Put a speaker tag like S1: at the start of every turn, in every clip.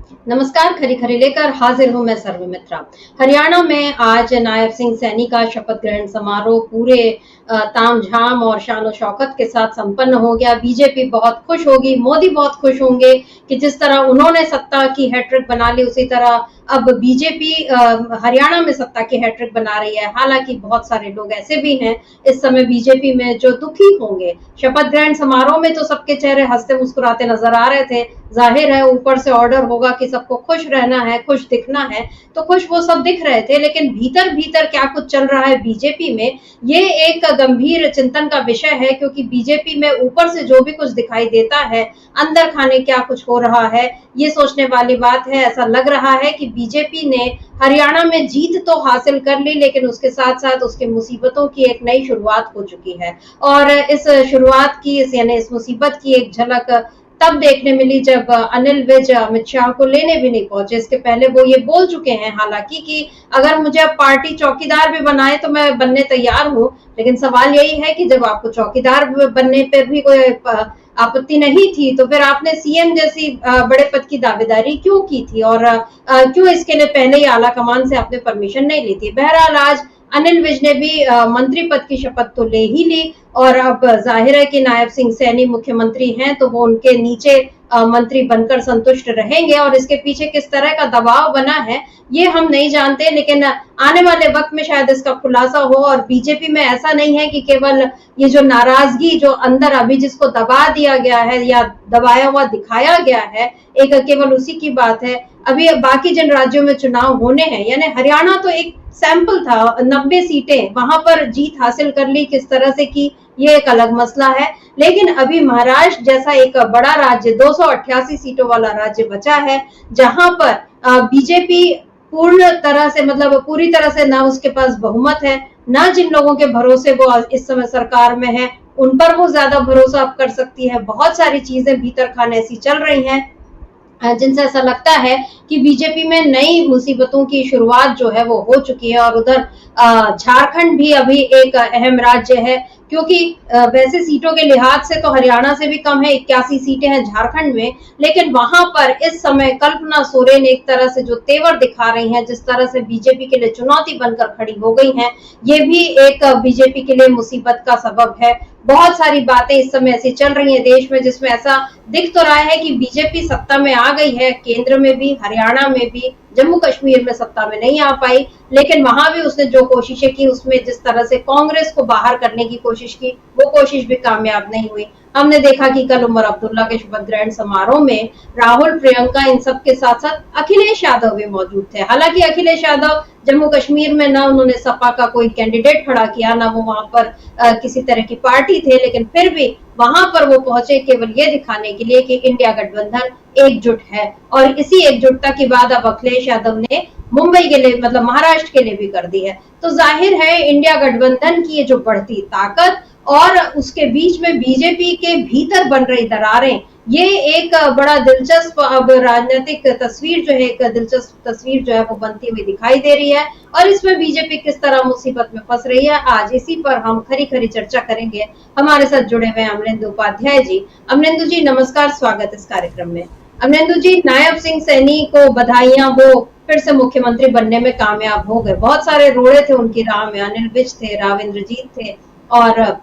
S1: नमस्कार, खरी खरी लेकर हाजिर हूं मैं सर्वमित्रा। हरियाणा में आज नायब सिंह सैनी का शपथ ग्रहण समारोह पूरे तामझाम और शान और शौकत के साथ संपन्न हो गया। बीजेपी बहुत खुश होगी, मोदी बहुत खुश होंगे कि जिस तरह उन्होंने सत्ता की हैट्रिक बना ली, उसी तरह अब बीजेपी हरियाणा में सत्ता की हैट्रिक बना रही है। हालांकि बहुत सारे लोग ऐसे भी हैं इस समय बीजेपी में जो दुखी होंगे। शपथ ग्रहण समारोह में तो सबके चेहरे हंसते मुस्कुराते नजर आ रहे थे। जाहिर है ऊपर से ऑर्डर होगा कि सबको खुश रहना है, खुश दिखना है, तो खुश वो सब दिख रहे थे, लेकिन भीतर भीतर क्या कुछ चल रहा है बीजेपी में, ये एक गंभीर चिंतन का विषय है। क्योंकि बीजेपी में ऊपर से जो भी कुछ दिखाई देता है, अंदर खाने क्या कुछ हो रहा है, ये सोचने वाली बात है। ऐसा लग रहा है कि बीजेपी ने हरियाणा में जीत तो हासिल कर ली, लेकिन उसके साथ साथ उसकी मुसीबतों की एक नई शुरुआत हो चुकी है। और इस शुरुआत की यानी इस मुसीबत की एक झलक तब देखने मिली जब अनिल विज अमित शाह को लेने भी नहीं पहुंचे। इसके पहले वो ये बोल चुके हैं हालांकि कि अगर मुझे अब पार्टी चौकीदार भी बनाए तो मैं बनने तैयार हूं। लेकिन सवाल यही है कि जब आपको चौकीदार बनने पर भी कोई आपत्ति नहीं थी, तो फिर आपने सीएम जैसी बड़े पद की दावेदारी क्यों की थी, और क्यों इसके लिए पहले ही आला कमान से आपने परमिशन नहीं ली थी। बहरहाल आज अनिल विज ने भी मंत्री पद की शपथ तो ले ही ली, और अब जाहिर है कि नायब सिंह सैनी मुख्यमंत्री हैं, तो वो उनके नीचे मंत्री बनकर संतुष्ट रहेंगे। और इसके पीछे किस तरह का दबाव बना है ये हम नहीं जानते, लेकिन आने वाले वक्त में शायद इसका खुलासा हो। और बीजेपी में ऐसा नहीं है कि केवल ये जो नाराजगी जो अंदर अभी जिसको दबा दिया गया है या दबाया हुआ दिखाया गया है, एक केवल उसी की बात है। अभी बाकी जिन राज्यों में चुनाव होने हैं, यानी हरियाणा तो एक सैंपल था, 90 सीटें वहां पर जीत हासिल कर ली, किस तरह से की ये एक अलग मसला है। लेकिन अभी महाराष्ट्र जैसा एक बड़ा राज्य, 288 सीटों वाला राज्य बचा है, जहां पर बीजेपी पूर्ण तरह से मतलब पूरी तरह से ना उसके पास बहुमत है, ना जिन लोगों के भरोसे वो इस समय सरकार में है उन पर वो ज्यादा भरोसा अब कर सकती है। बहुत सारी चीजें भीतर खाने ऐसी चल रही हैं जिनसे ऐसा लगता है कि बीजेपी में नई मुसीबतों की शुरुआत जो है वो हो चुकी है। और उधर झारखंड भी अभी एक अहम राज्य है, क्योंकि वैसे सीटों के लिहाज से तो हरियाणा से भी कम है, 81 सीटें हैं झारखंड में। लेकिन वहां पर इस समय कल्पना सोरेन एक तरह से जो तेवर दिखा रही हैं, जिस तरह से बीजेपी के लिए चुनौती बनकर खड़ी हो गई हैं, ये भी एक बीजेपी के लिए मुसीबत का सबब है। बहुत सारी बातें इस समय ऐसी चल रही हैं देश में, जिसमें ऐसा दिख तो रहा है कि बीजेपी सत्ता में आ गई है, केंद्र में भी, हरियाणा में भी, जम्मू कश्मीर में सत्ता में नहीं आ पाई, लेकिन वहां भी उसने जो कोशिशें की, उसमें जिस तरह से कांग्रेस को बाहर करने की कोशिश की, वो कोशिश भी कामयाब नहीं हुई। हमने देखा कि कल उमर अब्दुल्ला के शपथ ग्रहण समारोह में राहुल, प्रियंका, इन सब के साथ साथ अखिलेश यादव भी मौजूद थे। हालांकि अखिलेश यादव जम्मू कश्मीर में ना उन्होंने सपा का कोई कैंडिडेट खड़ा किया, ना वो वहां पर किसी तरह की पार्टी थे, लेकिन फिर भी वहां पर वो पहुंचे केवल ये दिखाने के लिए कि इंडिया गठबंधन एकजुट है। और इसी एकजुटता की बात अब अखिलेश यादव ने मुंबई के लिए मतलब महाराष्ट्र के लिए भी कर दी है। तो जाहिर है इंडिया गठबंधन की ये जो बढ़ती ताकत और उसके बीच में बीजेपी के भीतर बन रही दरारें, ये एक बड़ा दिलचस्प अब राजनीतिक तस्वीर जो है, एक दिलचस्प तस्वीर जो है वो बनती हुई दिखाई दे रही है। और इसमें बीजेपी किस तरह मुसीबत में फंस रही है, आज इसी पर हम खरी खरी चर्चा करेंगे। हमारे साथ जुड़े हुए अमरेंदु उपाध्याय जी। अमरेंदु जी नमस्कार, स्वागत इस कार्यक्रम में। अमरेंदु जी, नायब सिंह सैनी को बधाइयां, वो फिर से मुख्यमंत्री बनने में कामयाब हो गए। बहुत सारे रोड़े थे उनकी राह में, अनिल विज थे, राविंद्रजीत थे, और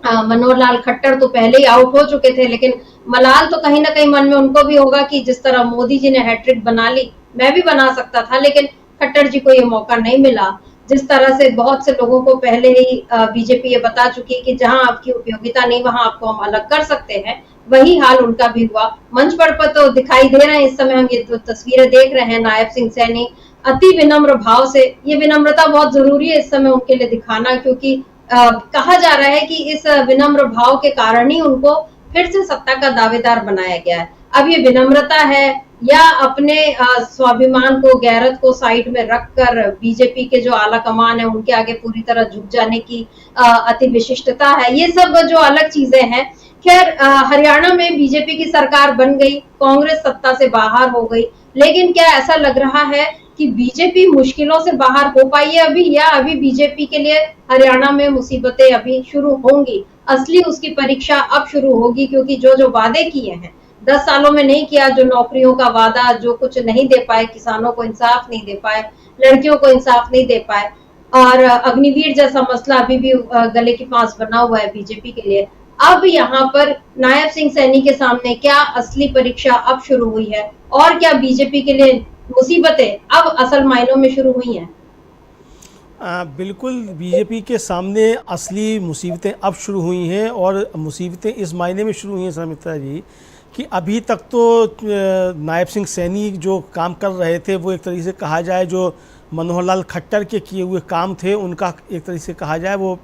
S1: मनोहर लाल खट्टर तो पहले ही आउट हो चुके थे। लेकिन मलाल तो कहीं ना कहीं मन में उनको भी होगा कि जिस तरह मोदी जी ने हैट्रिक बना ली, मैं भी बना सकता था, लेकिन खट्टर जी को ये मौका नहीं मिला। जिस तरह से बहुत से लोगों को पहले ही बीजेपी ये बता चुकी है कि जहां आपकी उपयोगिता नहीं वहां आपको हम अलग कर सकते हैं, वही हाल उनका भी हुआ। मंच पर तो दिखाई दे रहे हैं, इस समय हम ये तो तस्वीरें देख रहे हैं, नायब सिंह सैनी अति विनम्र भाव से, ये विनम्रता बहुत जरूरी है इस समय उनके लिए दिखाना, क्योंकि कहा जा रहा है कि इस विनम्र भाव के कारण ही उनको फिर से सत्ता का दावेदार बनाया गया है। अब ये विनम्रता है या अपने स्वाभिमान को, गैरत को साइड में रखकर बीजेपी के जो आला कमान है उनके आगे पूरी तरह झुक जाने की अति विशिष्टता है, ये सब जो अलग चीजें हैं। खैर, हरियाणा में बीजेपी की सरकार बन गई, कांग्रेस सत्ता से बाहर हो गई, लेकिन क्या ऐसा लग रहा है कि बीजेपी मुश्किलों से बाहर हो पाई है अभी, या अभी बीजेपी के लिए हरियाणा में मुसीबतें अभी शुरू होंगी? असली उसकी परीक्षा अब शुरू होगी, क्योंकि जो जो वादे किए हैं, 10 सालों में नहीं किया जो नौकरियों का वादा, जो कुछ नहीं दे पाए, किसानों को इंसाफ नहीं दे पाए, लड़कियों को इंसाफ नहीं दे पाए, और अग्निवीर जैसा मसला अभी भी गले की फांस बना हुआ है बीजेपी के लिए। अब यहाँ पर नायब सिंह सैनी के सामने क्या असली परीक्षा अब शुरू हुई है, और क्या बीजेपी के लिए मुसीबतें अब असल मायनों में शुरू हुई हैं?
S2: बिल्कुल, बीजेपी के सामने असली मुसीबतें अब शुरू हुई हैं, और मुसीबतें इस मायने में शुरू हुई हैं समित्रा जी कि अभी तक तो नायब सिंह सैनी जो काम कर रहे थे वो एक तरीके से कहा जाए जो मनोहर लाल खट्टर के किए हुए काम थे उनका एक तरीके से कहा जाए वो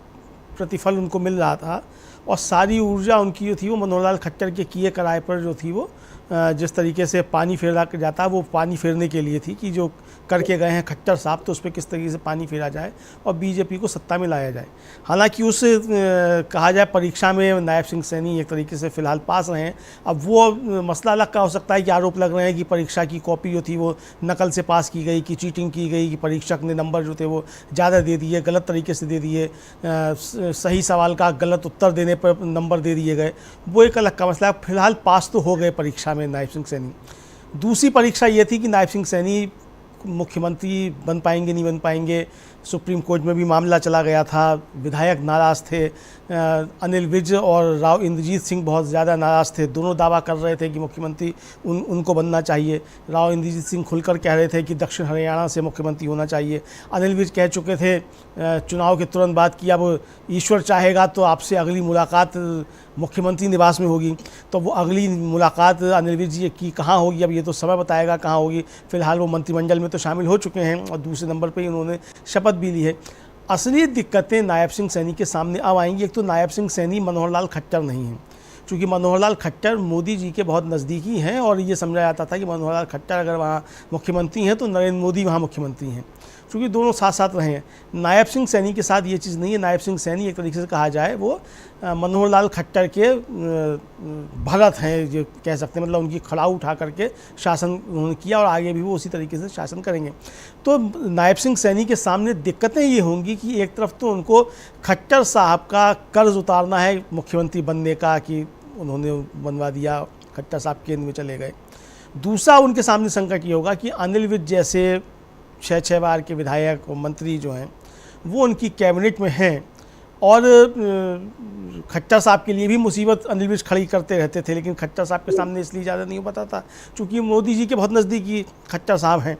S2: प्रतिफल उनको मिल रहा था, और सारी ऊर्जा उनकी जो थी वो मनोहर लाल खट्टर के किए कराए पर जो थी वो जिस तरीके से पानी फेरा जाता वो पानी फेरने के लिए थी कि जो करके गए हैं खट्टर साहब तो उस पर किस तरीके से पानी फेरा जाए और बीजेपी को सत्ता में लाया जाए। हालांकि उस कहा जाए परीक्षा में नायब सिंह सैनी एक तरीके से फ़िलहाल पास रहे हैं। अब वो मसला अलग का हो सकता है कि आरोप लग रहे हैं कि परीक्षा की कॉपी जो थी वो नकल से पास की गई, कि चीटिंग की गई, कि परीक्षक ने नंबर जो थे वो ज़्यादा दे दिए, गलत तरीके से दे दिए, सही सवाल का गलत उत्तर देने पर नंबर दे दिए गए, वो एक अलग का मसला है। फिलहाल पास तो हो गए परीक्षा में नायब सिंह सैनी। दूसरी परीक्षा ये थी कि नायब सिंह सैनी मुख्यमंत्री बन पाएंगे नहीं बन पाएंगे। सुप्रीम कोर्ट में भी मामला चला गया था, विधायक नाराज़ थे, अनिल विज और राव इंद्रजीत सिंह बहुत ज़्यादा नाराज़ थे, दोनों दावा कर रहे थे कि मुख्यमंत्री उनको बनना चाहिए। राव इंद्रजीत सिंह खुलकर कह रहे थे कि दक्षिण हरियाणा से मुख्यमंत्री होना चाहिए। अनिल विज कह चुके थे चुनाव के तुरंत बाद कि अब ईश्वर चाहेगा तो आपसे अगली मुलाकात मुख्यमंत्री निवास में होगी। तो वो अगली मुलाकात अनिल विज जी की कहाँ होगी, अब ये तो समय बताएगा कहाँ होगी। फिलहाल वो मंत्रिमंडल में तो शामिल हो चुके हैं और दूसरे नंबर पर ही उन्होंने शपथ भी ली है। असली दिक्कतें नायब सिंह सैनी के सामने अब आएंगी। एक तो नायब सिंह सैनी मनोहर लाल खट्टर नहीं हैं, क्योंकि मनोहर लाल खट्टर मोदी जी के बहुत नज़दीकी हैं और ये समझा जाता था कि मनोहर लाल खट्टर अगर वहाँ मुख्यमंत्री हैं तो नरेंद्र मोदी वहाँ मुख्यमंत्री हैं, क्योंकि दोनों साथ साथ रहे हैं। नायब सिंह सैनी के साथ ये चीज़ नहीं है। नायब सिंह सैनी एक तरीके से कहा जाए वो मनोहर लाल खट्टर के भरत हैं, जो कह सकते हैं, मतलब उनकी खड़ाऊ उठा करके शासन उन्होंने किया और आगे भी वो उसी तरीके से शासन करेंगे। तो नायब सिंह सैनी के सामने दिक्कतें ये होंगी कि एक तरफ तो उनको खट्टर साहब का कर्ज उतारना है मुख्यमंत्री बनने का, कि उन्होंने बनवा दिया, खट्टर साहब केंद्र में चले गए। दूसरा उनके सामने संकट ये होगा कि अनिल विज जैसे 6 बार के विधायक और मंत्री जो हैं वो उनकी कैबिनेट में हैं, और खट्टर साहब के लिए भी मुसीबत अनिल विज खड़ी करते रहते थे, लेकिन खट्टर साहब के सामने इसलिए ज़्यादा नहीं हो पाता था क्योंकि मोदी जी के बहुत नज़दीकी खट्टर साहब हैं।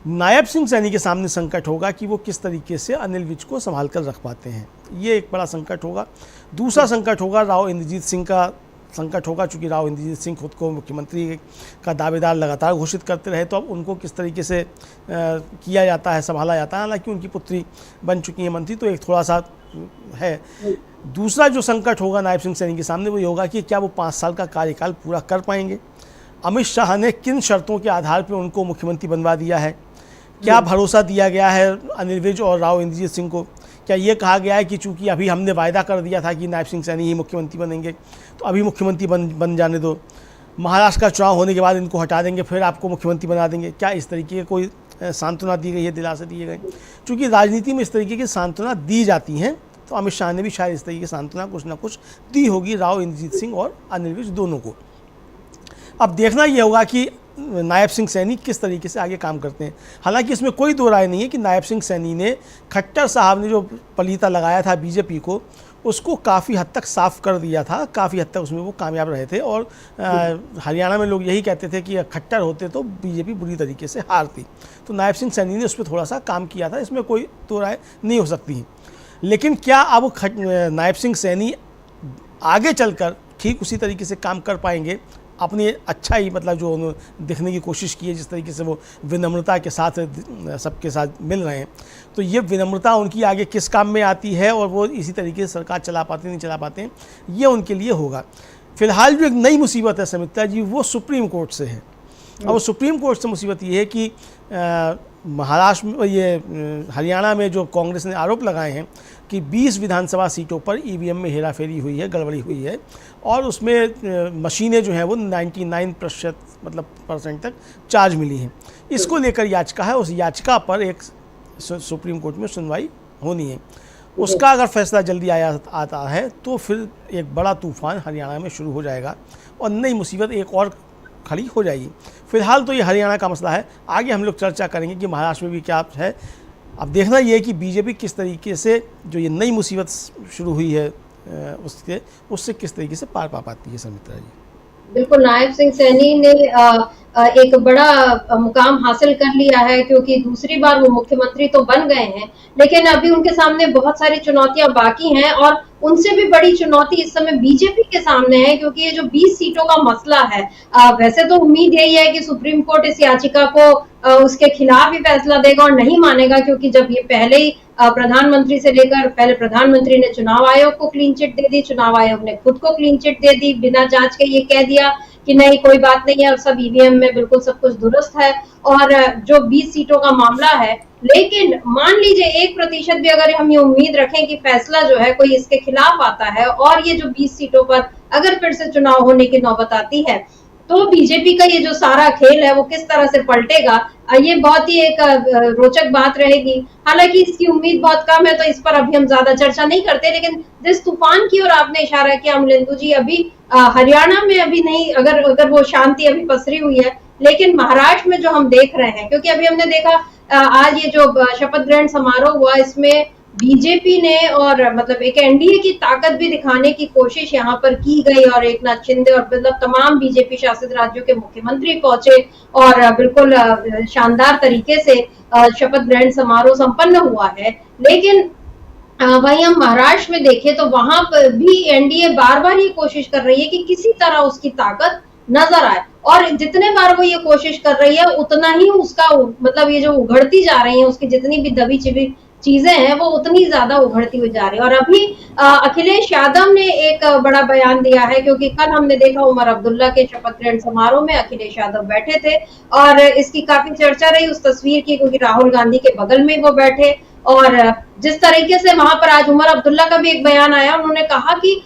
S2: नायब सिंह सैनी के सामने संकट होगा कि वो किस तरीके से अनिल विज को संभाल कर रख पाते हैं, ये एक बड़ा संकट होगा। दूसरा संकट होगा राव इंद्रजीत सिंह का संकट होगा, चूँकि राव इंद्रजीत सिंह खुद को मुख्यमंत्री का दावेदार लगातार घोषित करते रहे, तो अब उनको किस तरीके से किया जाता है, संभाला जाता है। हालांकि उनकी पुत्री बन चुकी है मंत्री, तो एक थोड़ा सा है। दूसरा जो संकट होगा नायब सिंह सैनी के सामने वो ये होगा कि क्या वो 5 साल का कार्यकाल पूरा कर पाएंगे। अमित शाह ने किन शर्तों के आधार पर उनको मुख्यमंत्री बनवा दिया है, क्या भरोसा दिया गया है अनिल विज और राव इंद्रजीत सिंह को। क्या ये कहा गया है कि चूंकि अभी हमने वायदा कर दिया था कि नायब सिंह सैनी ही मुख्यमंत्री बनेंगे तो अभी मुख्यमंत्री बन जाने दो, महाराष्ट्र का चुनाव होने के बाद इनको हटा देंगे, फिर आपको मुख्यमंत्री बना देंगे। क्या इस तरीके की कोई सांत्वना दी गई है, दिलासे दिए गए? चूँकि राजनीति में इस तरीके की सांत्वना दी जाती हैं, तो अमित शाह ने भी शायद इस तरीके की सांत्वना कुछ ना कुछ दी होगी राव इंद्रजीत सिंह और अनिल विज दोनों को। अब देखना ये होगा कि नायब सिंह सैनी किस तरीके से आगे काम करते हैं। हालांकि इसमें कोई दो राय नहीं है कि नायब सिंह सैनी ने खट्टर साहब ने जो पलीता लगाया था बीजेपी को, उसको काफ़ी हद तक साफ़ कर दिया था, काफ़ी हद तक उसमें वो कामयाब रहे थे। और हरियाणा में लोग यही कहते थे कि खट्टर होते तो बीजेपी बुरी तरीके से हारती, तो नायब सिंह सैनी ने उस पर थोड़ा सा काम किया था, इसमें कोई दो राय नहीं हो सकती। लेकिन क्या अब नायब सिंह सैनी आगे चलकर ठीक उसी तरीके से काम कर पाएंगे, अपनी अच्छा ही मतलब जो उन्होंने दिखने की कोशिश की है, जिस तरीके से वो विनम्रता के साथ सबके साथ मिल रहे हैं, तो ये विनम्रता उनकी आगे किस काम में आती है और वो इसी तरीके से सरकार चला पाते नहीं चला पाते हैं, ये उनके लिए होगा। फिलहाल जो एक नई मुसीबत है समिता जी, वो सुप्रीम कोर्ट से है। अब सुप्रीम कोर्ट से मुसीबत ये है कि महाराष्ट्र में, ये हरियाणा में जो कांग्रेस ने आरोप लगाए हैं कि 20 विधानसभा सीटों पर ईवीएम में हेराफेरी हुई है, गड़बड़ी हुई है, और उसमें मशीनें जो हैं वो 99% मतलब % तक चार्ज मिली हैं। इसको लेकर याचिका है, उस याचिका पर एक सुप्रीम कोर्ट में सुनवाई होनी है। उसका अगर फैसला जल्दी आता है तो फिर एक बड़ा तूफान हरियाणा में शुरू हो जाएगा और नई मुसीबत एक और खड़ी हो जाएगी। फिलहाल तो ये हरियाणा का मसला है, आगे हम लोग चर्चा करेंगे कि महाराष्ट्र में भी क्या है। अब देखना ये है कि बीजेपी किस तरीके से जो ये नई मुसीबत शुरू हुई है उससे किस तरीके से पार पा पाती है सुमित्रा जी।
S1: बिल्कुल, नायब सिंह सैनी ने एक बड़ा मुकाम हासिल कर लिया है, क्योंकि दूसरी बार वो मुख्यमंत्री तो बन गए हैं, लेकिन अभी उनके सामने बहुत सारी चुनौतियां बाकी हैं और उनसे भी बड़ी चुनौती इस समय बीजेपी के सामने है, क्योंकि ये जो 20 सीटों का मसला है, वैसे तो उम्मीद यही है कि सुप्रीम कोर्ट इस याचिका को उसके खिलाफ ही फैसला देगा और नहीं मानेगा, क्योंकि जब ये पहले ही प्रधानमंत्री से लेकर पहले प्रधानमंत्री ने चुनाव आयोग को क्लीन चिट दे दी, चुनाव आयोग ने खुद को क्लीन चिट दे दी, बिना जांच के ये कह दिया कि नहीं कोई बात नहीं है और सब ईवीएम में बिल्कुल सब कुछ दुरुस्त है। और जो 20 सीटों का मामला है, लेकिन मान लीजिए 1% भी अगर हम ये उम्मीद रखें कि फैसला जो है कोई इसके खिलाफ आता है और ये जो 20 सीटों पर अगर फिर से चुनाव होने की नौबत आती है, तो बीजेपी का ये जो सारा खेल है वो किस तरह से पलटेगा, ये बहुत ही एक रोचक बात रहेगी। हालांकि इसकी उम्मीद बहुत कम है, तो इस पर अभी हम ज्यादा चर्चा नहीं करते। लेकिन जिस तूफान की ओर आपने इशारा किया अमलेंदु जी, अभी हरियाणा में अभी नहीं, अगर वो शांति अभी पसरी हुई है, लेकिन महाराष्ट्र में जो हम देख रहे हैं, क्योंकि अभी हमने देखा आज ये जो शपथ ग्रहण समारोह हुआ, इसमें बीजेपी ने और मतलब एक एनडीए की ताकत भी दिखाने की कोशिश यहाँ पर की गई और एक नाथ शिंदे और मतलब तमाम बीजेपी शासित राज्यों के मुख्यमंत्री पहुंचे और बिल्कुल शानदार तरीके से शपथ ग्रहण समारोह संपन्न हुआ है। लेकिन वहीं हम महाराष्ट्र में देखें तो वहां पर भी एनडीए बार बार ये कोशिश कर रही है कि किसी तरह उसकी ताकत नजर आए, और जितने बार वो ये कोशिश कर रही है उतना ही उसका मतलब ये जो उघड़ती जा रही है, उसकी जितनी भी दबी चिबी चीजें हैं वो उतनी ज्यादा उभरती हुई जा रही है। और अभी अखिलेश यादव ने एक बड़ा बयान दिया है, क्योंकि कल हमने देखा उमर अब्दुल्ला के शपथ ग्रहण समारोह में अखिलेश यादव बैठे थे और इसकी काफी चर्चा रही उस तस्वीर की, क्योंकि राहुल गांधी के बगल में वो बैठे। और जिस तरीके से वहां पर आज उमर अब्दुल्ला का भी एक बयान आया, उन्होंने कहा कि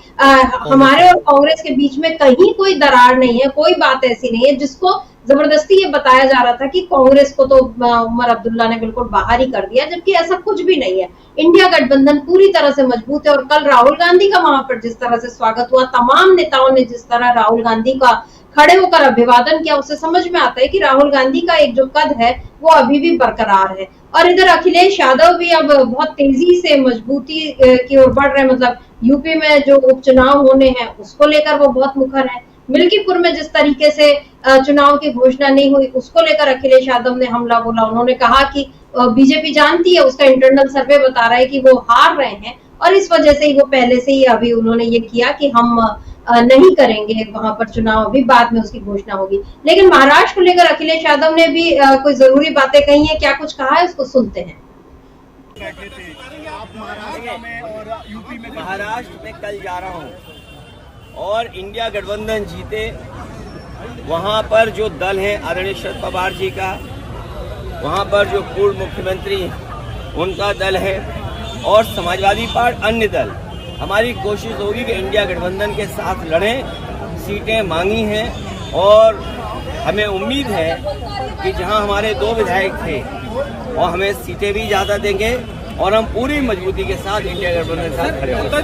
S1: हमारे और कांग्रेस के बीच में कहीं कोई दरार नहीं है, कोई बात ऐसी नहीं है जिसको जबरदस्ती ये बताया जा रहा था कि कांग्रेस को तो उमर अब्दुल्ला ने बिल्कुल बाहर ही कर दिया, जबकि ऐसा कुछ भी नहीं है। इंडिया गठबंधन पूरी तरह से मजबूत है और कल राहुल गांधी का वहां पर जिस तरह से स्वागत हुआ, तमाम नेताओं ने जिस तरह राहुल गांधी का खड़े होकर अभिवादन किया, उससे समझ में आता है कि राहुल गांधी का एक जो कद है वो अभी भी बरकरार है। और इधर अखिलेश यादव भी अब बहुत तेजी से मजबूती की ओर बढ़ रहे हैं, मतलब यूपी में जो उपचुनाव होने हैं उसको लेकर वो बहुत मुखर है। मिल्कीपुर में जिस तरीके से चुनाव की घोषणा नहीं हुई उसको लेकर अखिलेश यादव ने हमला बोला। उन्होंने कहा कि बीजेपी जानती है, उसका इंटरनल सर्वे बता रहा है कि वो हार रहे हैं और इस वजह से ही वो पहले से ही अभी उन्होंने ये किया कि हम नहीं करेंगे वहां पर चुनाव, अभी बाद में उसकी घोषणा होगी। लेकिन महाराष्ट्र को लेकर अखिलेश यादव ने भी कोई जरूरी बातें कही है, क्या कुछ कहा है उसको सुनते हैं।
S3: आप महाराष्ट्र में और यूपी में, महाराष्ट्र में कल जा रहा हूं और इंडिया गठबंधन जीते, वहां पर जो दल है आदरणीय शरद पवार जी का, वहां पर जो पूर्व मुख्यमंत्री उनका दल है और समाजवादी पार्टी अन्य दल, हमारी कोशिश होगी कि इंडिया गठबंधन के साथ लड़ें, सीटें मांगी हैं और हमें उम्मीद है कि जहां हमारे 2 विधायक थे और हमें सीटें भी ज़्यादा देंगे और हम पूरी मजबूती के साथ इंडिया गठबंधन के साथ खड़े होंगे।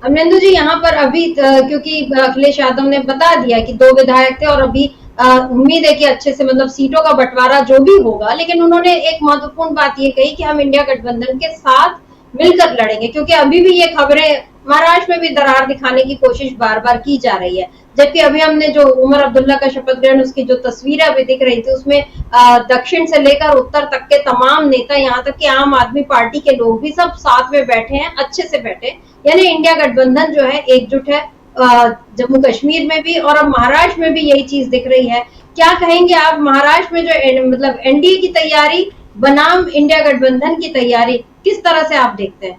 S1: अमलेंदु जी, यहाँ पर अभी क्योंकि अखिलेश यादव ने बता दिया कि 2 विधायक थे और अभी उम्मीद है कि अच्छे से मतलब सीटों का बंटवारा जो भी होगा, लेकिन उन्होंने एक महत्वपूर्ण बात ये कही कि हम इंडिया गठबंधन के साथ मिलकर लड़ेंगे, क्योंकि अभी भी ये खबरें महाराष्ट्र में भी दरार दिखाने की कोशिश बार बार की जा रही है। जबकि अभी हमने जो उमर अब्दुल्ला का शपथ ग्रहण, उसकी जो तस्वीरें अभी दिख रही थी, उसमें दक्षिण से लेकर उत्तर तक के तमाम नेता, यहाँ तक कि आम आदमी पार्टी के लोग भी सब साथ में बैठे हैं, अच्छे से बैठे, यानी इंडिया गठबंधन जो है एकजुट है। जम्मू कश्मीर में भी और अब महाराष्ट्र में भी यही चीज दिख रही है। क्या कहेंगे आप, महाराष्ट्र में जो मतलब एनडीए की तैयारी बनाम इंडिया गठबंधन की तैयारी किस तरह से आप देखते हैं?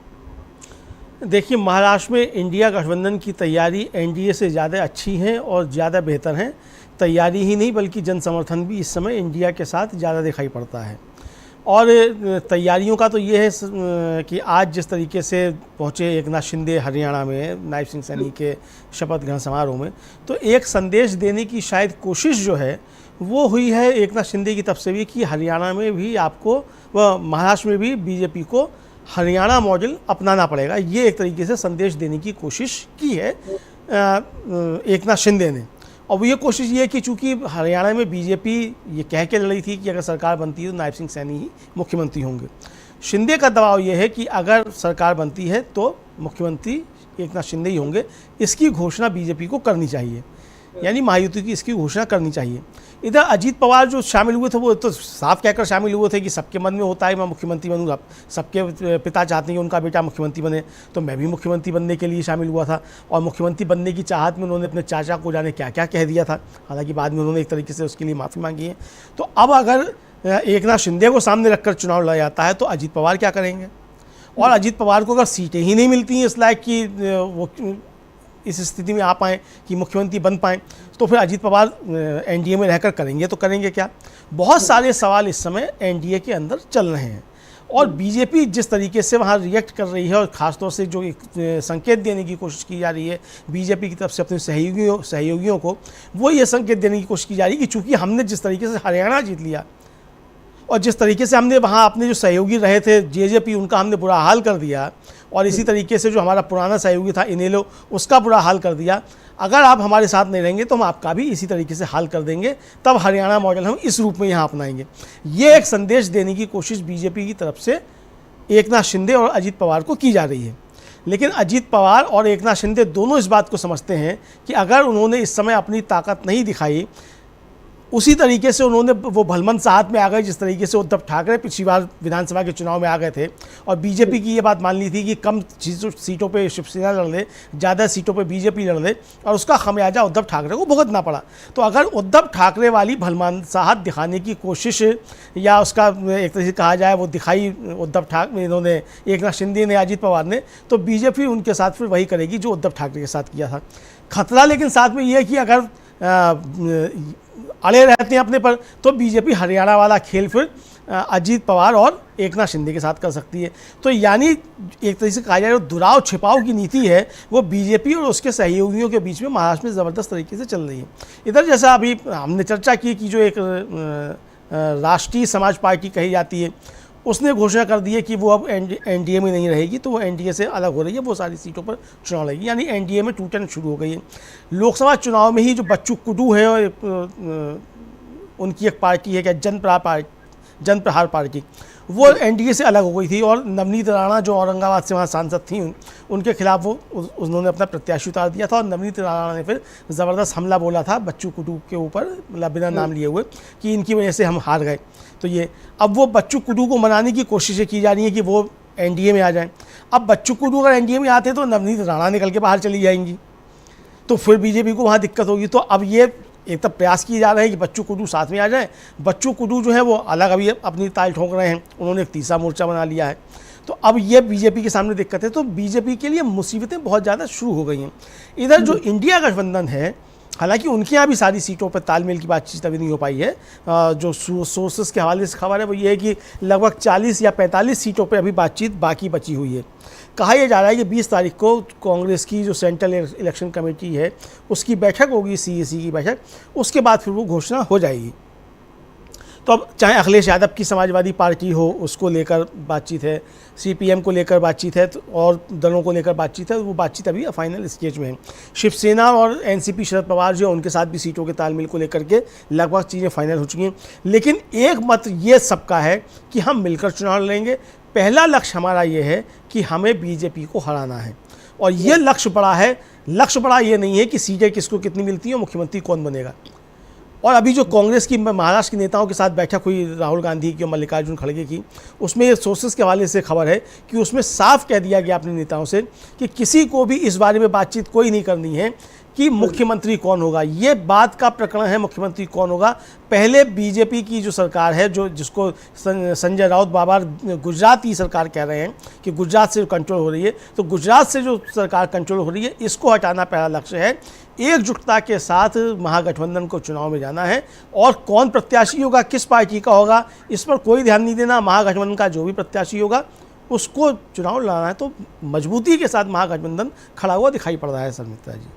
S2: देखिए, महाराष्ट्र में इंडिया गठबंधन की तैयारी एनडीए से ज़्यादा अच्छी है और ज़्यादा बेहतर है। तैयारी ही नहीं बल्कि जन समर्थन भी इस समय इंडिया के साथ ज़्यादा दिखाई पड़ता है। और तैयारियों का तो ये है कि आज जिस तरीके से पहुँचे एकनाथ शिंदे हरियाणा में नायब सिंह सैनी के शपथ ग्रहण समारोह में, तो एक संदेश देने की शायद कोशिश जो है वो हुई है एकनाथ शिंदे की तरफ से भी कि हरियाणा में भी आपको व महाराष्ट्र में भी बीजेपी को हरियाणा मॉडल अपनाना पड़ेगा। ये एक तरीके से संदेश देने की कोशिश की है एकनाथ शिंदे ने। और वो ये कोशिश ये है कि चूँकि हरियाणा में बीजेपी ये कह के लड़ रही थी कि अगर सरकार बनती है तो नायब सिंह सैनी ही मुख्यमंत्री होंगे। शिंदे का दबाव ये है कि अगर सरकार बनती है तो मुख्यमंत्री एकनाथ शिंदे ही होंगे। इसकी घोषणा बीजेपी को करनी चाहिए, यानी महायुति की इसकी घोषणा करनी चाहिए। इधर अजीत पवार जो शामिल हुए थे वो तो साफ कहकर शामिल हुए थे कि सबके मन में होता है मैं मुख्यमंत्री बनूंगा, सबके पिता चाहते हैं कि उनका बेटा मुख्यमंत्री बने, तो मैं भी मुख्यमंत्री बनने के लिए शामिल हुआ था। और मुख्यमंत्री बनने की चाहत में उन्होंने अपने चाचा को जाने क्या क्या कह दिया था, हालांकि बाद में उन्होंने एक तरीके से उसके लिए माफ़ी मांगी है। तो अब अगर एकनाथ शिंदे को सामने रखकर चुनाव लड़ा जाता है तो अजीत पवार क्या करेंगे? और अजीत पवार को अगर सीटें ही नहीं मिलती हैं इस लायक कि वो इस स्थिति में आ पाएँ कि मुख्यमंत्री बन पाएँ, तो फिर अजीत पवार एनडीए में रहकर करेंगे तो करेंगे क्या? बहुत सारे सवाल इस समय एनडीए के अंदर चल रहे हैं। और बीजेपी जिस तरीके से वहाँ रिएक्ट कर रही है और ख़ासतौर से जो एक संकेत देने की कोशिश की जा रही है बीजेपी की तरफ से अपने सहयोगियों को, वो ये संकेत देने की कोशिश की जा रही है कि चूँकि हमने जिस तरीके से हरियाणा जीत लिया और जिस तरीके से हमने वहाँ अपने जो सहयोगी रहे थे जेजेपी, उनका हमने बुरा हाल कर दिया, और इसी तरीके से जो हमारा पुराना सहयोगी था इनेलो, उसका बुरा हाल कर दिया। अगर आप हमारे साथ नहीं रहेंगे तो हम आपका भी इसी तरीके से हाल कर देंगे, तब हरियाणा मॉडल हम इस रूप में यहाँ अपनाएंगे। ये एक संदेश देने की कोशिश बीजेपी की तरफ से एकनाथ शिंदे और अजीत पवार को की जा रही है। लेकिन अजीत पवार और एकनाथ शिंदे दोनों इस बात को समझते हैं कि अगर उन्होंने इस समय अपनी ताकत नहीं दिखाई, उसी तरीके से उन्होंने वो भलमन साहत में आ गए जिस तरीके से उद्धव ठाकरे पिछली बार विधानसभा के चुनाव में आ गए थे। और बीजेपी की ये बात मान ली थी कि कम सीटों पे शिवसेना लड़ ले, ज़्यादा सीटों पे बीजेपी लड़ ले, और उसका खमियाजा उद्धव ठाकरे को भुगतना पड़ा। तो अगर उद्धव ठाकरे वाली भलमान साहत दिखाने की कोशिश या उसका एक तरह से कहा जाए वो दिखाई उद्धव ठाकरे इन्होंने एकनाथ शिंदे ने, अजीत पवार ने, तो बीजेपी उनके साथ फिर वही करेगी जो उद्धव ठाकरे के साथ किया था। खतरा लेकिन साथ में ये है कि अगर अड़े रहते हैं अपने पर तो बीजेपी हरियाणा वाला खेल फिर अजीत पवार और एकनाथ शिंदे के साथ कर सकती है। तो यानी एक तरीके से कहा जाए दुराव छिपाव की नीति है वो बीजेपी और उसके सहयोगियों के बीच में महाराष्ट्र में ज़बरदस्त तरीके से चल रही है। इधर जैसा अभी हमने चर्चा की कि जो एक राष्ट्रीय समाज पार्टी कही जाती है, उसने घोषणा कर दी है कि वो अब एनडीए में नहीं रहेगी, तो वो एनडीए से अलग हो रही है, वो सारी सीटों पर चुनाव लड़ेगी, यानी एनडीए में टूटन शुरू हो गई है। लोकसभा चुनाव में ही जो बच्चू कुडू हैं उनकी एक पार्टी है क्या जन प्रहार पार्टी, वो एनडीए से अलग हो गई थी। और नवनीत राणा जो औरंगाबाद से वहाँ सांसद थी, उनके खिलाफ वो उन्होंने अपना प्रत्याशी उतार दिया था। और नवनीत राणा ने फिर ज़बरदस्त हमला बोला था बच्चू कुडू के ऊपर, मतलब बिना नाम लिए हुए, कि इनकी वजह से हम हार गए। तो ये अब वो बच्चू कुडू को मनाने की कोशिशें की जा रही हैं कि वो एनडीए में आ जाएं। अब बच्चू कुडू अगर एनडीए में आते तो नवनीत राणा निकल के बाहर चली जाएंगी, तो फिर बीजेपी को वहाँ दिक्कत होगी। तो अब ये एक तब प्रयास किए जा रहे हैं कि बच्चू कुडू साथ में आ जाए। बच्चू कुडू जो है वो अलग अभी अपनी ताल ठोक रहे हैं, उन्होंने एक तीसरा मोर्चा बना लिया है। तो अब ये बीजेपी के सामने दिक्कत है, तो बीजेपी के लिए मुसीबतें बहुत ज़्यादा शुरू हो गई हैं। इधर जो इंडिया गठबंधन है, हालांकि उनके यहाँ भी सारी सीटों पर तालमेल की बातचीत अभी नहीं हो पाई है। जो सोर्सेस के हवाले से खबर है वो ये है कि लगभग 40 या 45 सीटों पर अभी बातचीत बाकी बची हुई है। कहा यह जा रहा है कि 20 तारीख को कांग्रेस की जो सेंट्रल इलेक्शन कमेटी है उसकी बैठक होगी, सीईसी की बैठक, उसके बाद फिर वो घोषणा हो जाएगी। तो अब चाहे अखिलेश यादव की समाजवादी पार्टी हो, उसको लेकर बातचीत है, सीपीएम को लेकर बातचीत है, और दलों को लेकर बातचीत है, वो बातचीत अभी फाइनल स्टेज में है। शिवसेना और एनसीपी शरद पवार जो उनके साथ भी सीटों के तालमेल को लेकर के लगभग चीज़ें फाइनल हो चुकी हैं। लेकिन एक मत ये सबका है कि हम मिलकर चुनाव लड़ेंगे। पहला लक्ष्य हमारा ये है कि हमें बीजेपी को हराना है, और ये लक्ष्य बड़ा है। लक्ष्य बड़ा ये नहीं है कि सीटें किसको कितनी मिलती है और मुख्यमंत्री कौन बनेगा। और अभी जो कांग्रेस की महाराष्ट्र के नेताओं के साथ बैठक हुई राहुल गांधी की और मल्लिकार्जुन खड़गे की, उसमें सोर्सेस के हवाले से खबर है कि उसमें साफ कह दिया गया अपने नेताओं से कि किसी को भी इस बारे में बातचीत कोई नहीं करनी है कि मुख्यमंत्री कौन होगा। ये बात का प्रकरण है मुख्यमंत्री कौन होगा। पहले बीजेपी की जो सरकार है, जो जिसको संजय राउत बार गुजरात की सरकार कह रहे हैं कि गुजरात से कंट्रोल हो रही है, तो गुजरात से जो सरकार कंट्रोल हो रही है इसको हटाना पहला लक्ष्य है। एकजुटता के साथ महागठबंधन को चुनाव में जाना है, और कौन प्रत्याशी होगा, किस पार्टी का होगा, इस पर कोई ध्यान नहीं देना। महागठबंधन का जो भी प्रत्याशी होगा उसको चुनाव लड़ना है। तो मजबूती के साथ महागठबंधन खड़ा हुआ दिखाई पड़ रहा है सर मित्रा जी।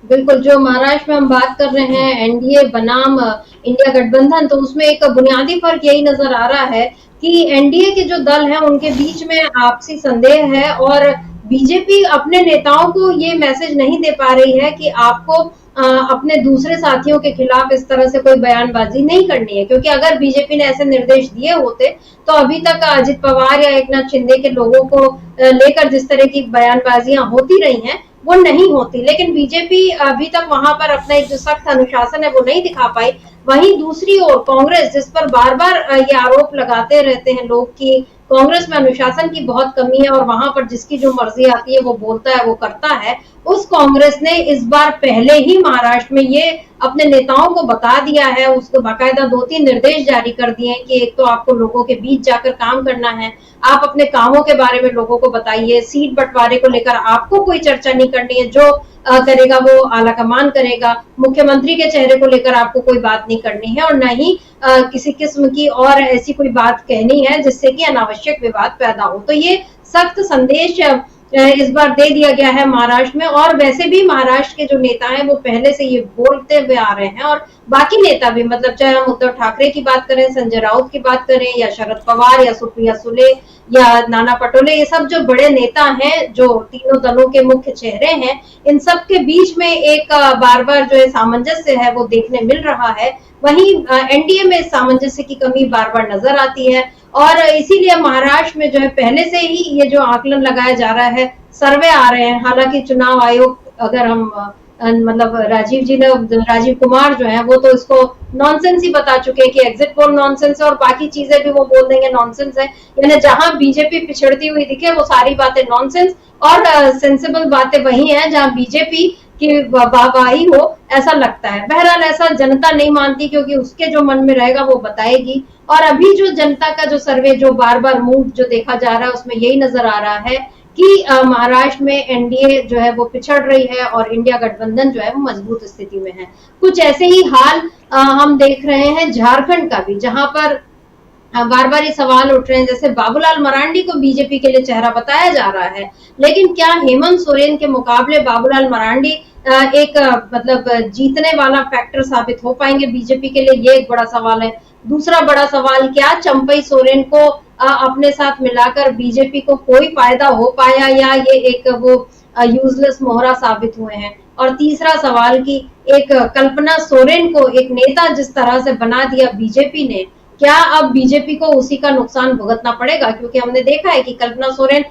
S1: बिल्कुल, जो महाराष्ट्र में हम बात कर रहे हैं एनडीए बनाम इंडिया गठबंधन, तो उसमें एक बुनियादी फर्क यही नजर आ रहा है कि एनडीए के जो दल हैं उनके बीच में आपसी संदेह है, और बीजेपी अपने नेताओं को ये मैसेज नहीं दे पा रही है कि आपको अपने दूसरे साथियों के खिलाफ इस तरह से कोई बयानबाजी नहीं करनी है। क्योंकि अगर बीजेपी ने ऐसे निर्देश दिए होते तो अभी तक अजित पवार या एकनाथ शिंदे के लोगों को लेकर जिस तरह की बयानबाजियां होती रही हैं वो नहीं होती। लेकिन बीजेपी अभी तक वहां पर अपना एक जो सख्त अनुशासन है वो नहीं दिखा पाई। वहीं दूसरी ओर कांग्रेस, जिस पर बार बार ये आरोप लगाते रहते हैं लोग कि कांग्रेस में अनुशासन की बहुत कमी है और वहां पर जिसकी जो मर्जी आती है वो बोलता है, वो करता है, उस कांग्रेस ने इस बार पहले ही महाराष्ट्र में ये अपने नेताओं को बता दिया है, उसको बाकायदा 2-3 निर्देश जारी कर दिए हैं कि एक तो आपको लोगों के बीच जाकर काम करना है, आप अपने कामों के बारे में लोगों को बताइए, सीट बंटवारे को लेकर आपको कोई चर्चा नहीं करनी है, जो करेगा वो आला कमान करेगा, मुख्यमंत्री के चेहरे को लेकर आपको कोई बात नहीं करनी है, और न ही किसी किस्म की और ऐसी कोई बात कहनी है जिससे कि अनावश्यक विवाद पैदा हो। तो ये सख्त संदेश इस बार दे दिया गया है महाराष्ट्र में। और वैसे भी महाराष्ट्र के जो नेता हैं वो पहले से ये बोलते हुए आ रहे हैं, और बाकी नेता भी, मतलब चाहे हम उद्धव ठाकरे की बात करें, संजय राउत की बात करें, या शरद पवार, या सुप्रिया सुले, या नाना पटोले, ये सब जो बड़े नेता हैं, जो तीनों दलों के मुख्य चेहरे हैं, इन सब के बीच में एक बार बार जो है सामंजस्य है वो देखने मिल रहा है। वहीं एनडीए में सामंजस्य की कमी बार बार नजर आती है, और इसीलिए महाराष्ट्र में जो है पहले से ही ये जो आकलन लगाया जा रहा है, सर्वे आ रहे हैं। हालांकि चुनाव आयोग, अगर हम मतलब राजीव कुमार जो है वो तो इसको नॉनसेंस ही बता चुके हैं कि एग्जिट पोल नॉनसेंस है, और बाकी चीजें भी वो बोल देंगे नॉनसेंस है। यानी जहां बीजेपी पिछड़ती हुई दिखे वो सारी बातें नॉनसेंस, और सेंसिबल बातें वही हैं जहां बीजेपी की वाहवाही हो, ऐसा लगता है। बहरहाल ऐसा जनता नहीं मानती, क्योंकि उसके जो मन में रहेगा वो बताएगी। और अभी जो जनता का जो सर्वे, जो बार बार मूड जो देखा जा रहा है, उसमें यही नजर आ रहा है कि महाराष्ट्र में एनडीए जो है वो पिछड़ रही है और इंडिया गठबंधन जो है वो मजबूत स्थिति में है। कुछ ऐसे ही हाल हम देख रहे हैं झारखंड का भी, जहां पर बार बार ये सवाल उठ रहे हैं, जैसे बाबूलाल मरांडी को बीजेपी के लिए चेहरा बताया जा रहा है, लेकिन क्या हेमंत सोरेन के मुकाबले बाबूलाल मरांडी एक मतलब जीतने वाला फैक्टर साबित हो पाएंगे बीजेपी के लिए? ये एक बड़ा सवाल है। दूसरा बड़ा सवाल, क्या चंपई सोरेन को अपने साथ मिलाकर बीजेपी को कोई फायदा हो पाया, या ये एक वो यूजलेस मोहरा साबित हुए हैं? और तीसरा सवाल कि एक कल्पना सोरेन को एक नेता जिस तरह से बना दिया बीजेपी ने, क्या अब बीजेपी को उसी का नुकसान भुगतना पड़ेगा? क्योंकि हमने देखा है कि कल्पना सोरेन,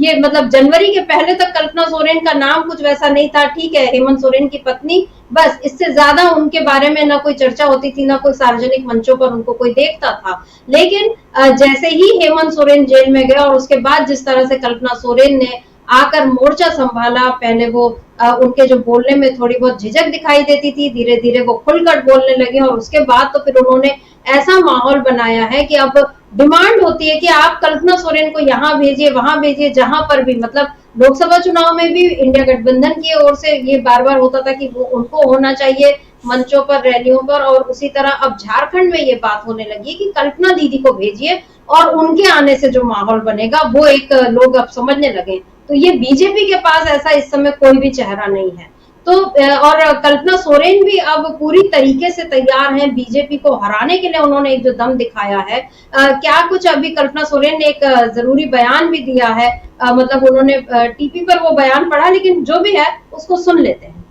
S1: ये मतलब जनवरी के पहले तक कल्पना सोरेन का नाम कुछ वैसा नहीं था। ठीक है, हेमंत सोरेन की पत्नी, बस इससे ज्यादा उनके बारे में ना कोई चर्चा होती थी, ना कोई सार्वजनिक मंचों पर उनको कोई देखता था। लेकिन जैसे ही हेमंत सोरेन जेल में गया और उसके बाद जिस तरह से कल्पना सोरेन ने आकर मोर्चा संभाला, पहले वो उनके जो बोलने में थोड़ी बहुत झिझक दिखाई देती थी, धीरे धीरे वो खुलकर बोलने लगे, और उसके बाद तो फिर उन्होंने ऐसा माहौल बनाया है कि अब डिमांड होती है कि आप कल्पना सोरेन को यहाँ भेजिए, वहां भेजिए, जहां पर भी, मतलब लोकसभा चुनाव में भी इंडिया गठबंधन की ओर से ये बार बार होता था कि वो उनको होना चाहिए मंचों पर, रैलियों पर, और उसी तरह अब झारखंड में ये बात होने लगी कि कल्पना दीदी को भेजिए, और उनके आने से जो माहौल बनेगा वो एक लोग अब समझने लगे। तो ये बीजेपी के पास ऐसा इस समय कोई भी चेहरा नहीं है। तो और कल्पना सोरेन भी अब पूरी तरीके से तैयार हैं बीजेपी को हराने के लिए। उन्होंने एक जो दम दिखाया है, क्या कुछ अभी कल्पना सोरेन ने एक जरूरी बयान भी दिया है, मतलब उन्होंने टीपी पर वो बयान पढ़ा, लेकिन जो भी है उसको सुन लेते हैं।